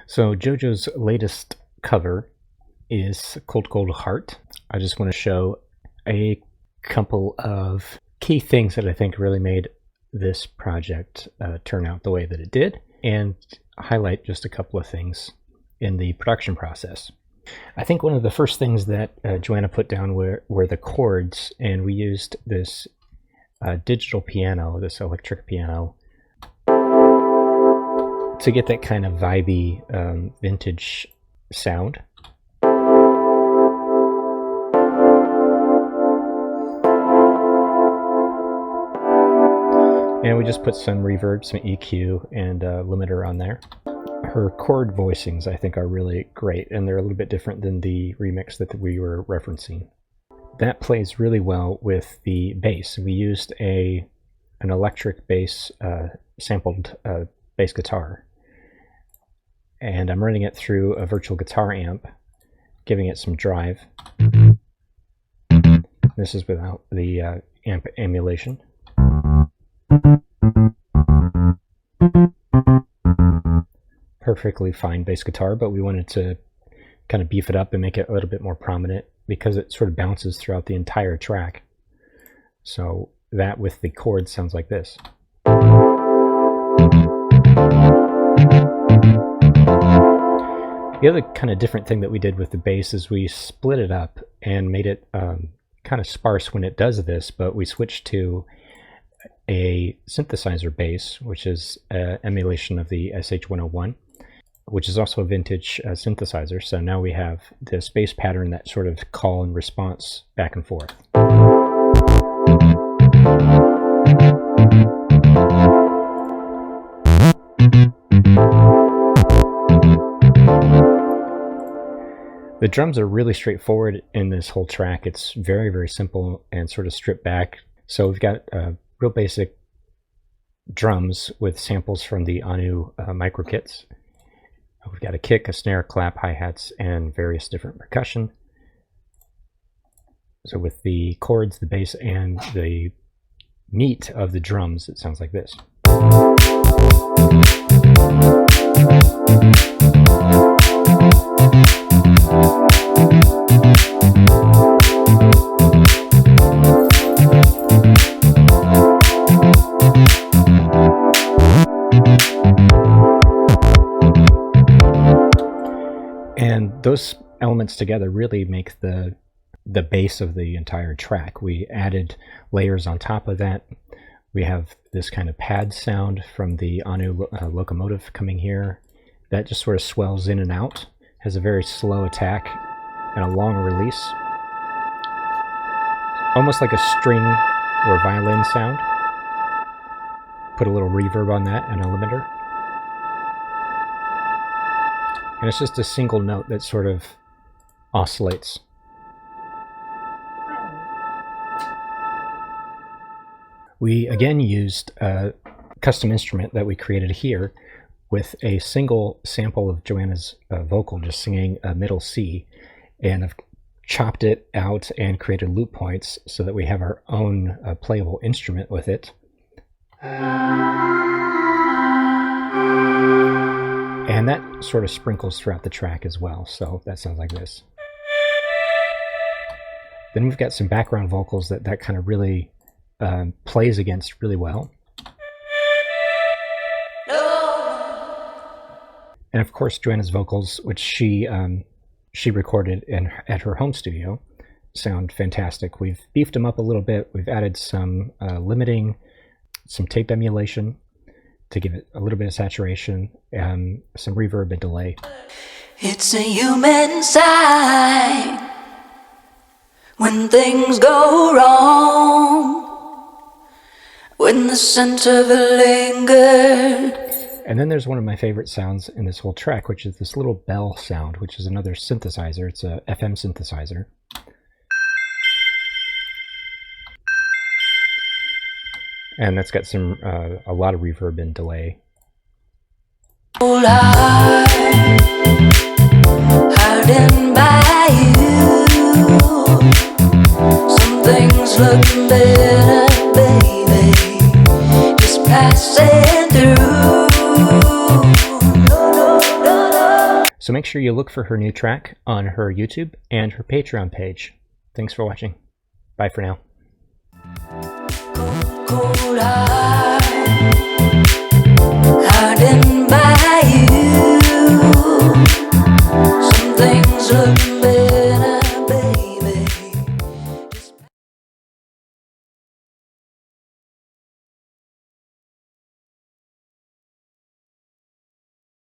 So JoJo's latest cover is Cold Cold Heart. I just want to show a couple of key things that I think really made this project turn out the way that it did, and highlight just a couple of things in the production process. I think one of the first things that Joanna put down were the chords, and we used this digital piano, this electric piano, to get that kind of vibey vintage sound. And we just put some reverb, some EQ, and a limiter on there. Her chord voicings, I think, are really great, and they're a little bit different than the remix that we were referencing. That plays really well with the bass. We used an electric bass, sampled bass guitar, and I'm running it through a virtual guitar amp, giving it some drive. This is without the amp emulation. Perfectly fine bass guitar, but we wanted to kind of beef it up and make it a little bit more prominent because it sort of bounces throughout the entire track. So that with the chords sounds like this. The other kind of different thing that we did with the bass is we split it up and made it kind of sparse when it does this, but we switched to a synthesizer bass, which is an emulation of the SH-101, which is also a vintage synthesizer. So now we have this bass pattern, that sort of call and response back and forth. The drums are really straightforward in this whole track. It's very, very simple and sort of stripped back. So we've got real basic drums with samples from the Anu micro kits. We've got a kick, a snare, clap, hi-hats, and various different percussion. So with the chords, the bass, and the meat of the drums, it sounds like this. And those elements together really make the base of the entire track. We added layers on top of that. We have this kind of pad sound from the Anu locomotive coming here. That just sort of swells in and out, has a very slow attack and a long release. Almost like a string or violin sound. Put a little reverb on that and a limiter. And it's just a single note that sort of oscillates. We again used a custom instrument that we created here with a single sample of Joanna's vocal just singing a middle C, and I've chopped it out and created loop points so that we have our own playable instrument with it. And that sort of sprinkles throughout the track as well, so that sounds like this. Then we've got some background vocals that kind of really plays against really well. And of course, Joanna's vocals, which she recorded at her home studio, sound fantastic. We've beefed them up a little bit. We've added some limiting, some tape emulation to give it a little bit of saturation, and some reverb and delay. It's a human sign when things go wrong, when the scent of a lingered. And then there's one of my favorite sounds in this whole track, which is this little bell sound, which is another synthesizer. It's a FM synthesizer. And that's got some a lot of reverb and delay. Hiding by you, some things look better, baby, just passing through. No, no, no, no. So make sure you look for her new track on her YouTube and her Patreon page. Thanks for watching. Bye for now. Cold heart, hardened by you. Some things look better.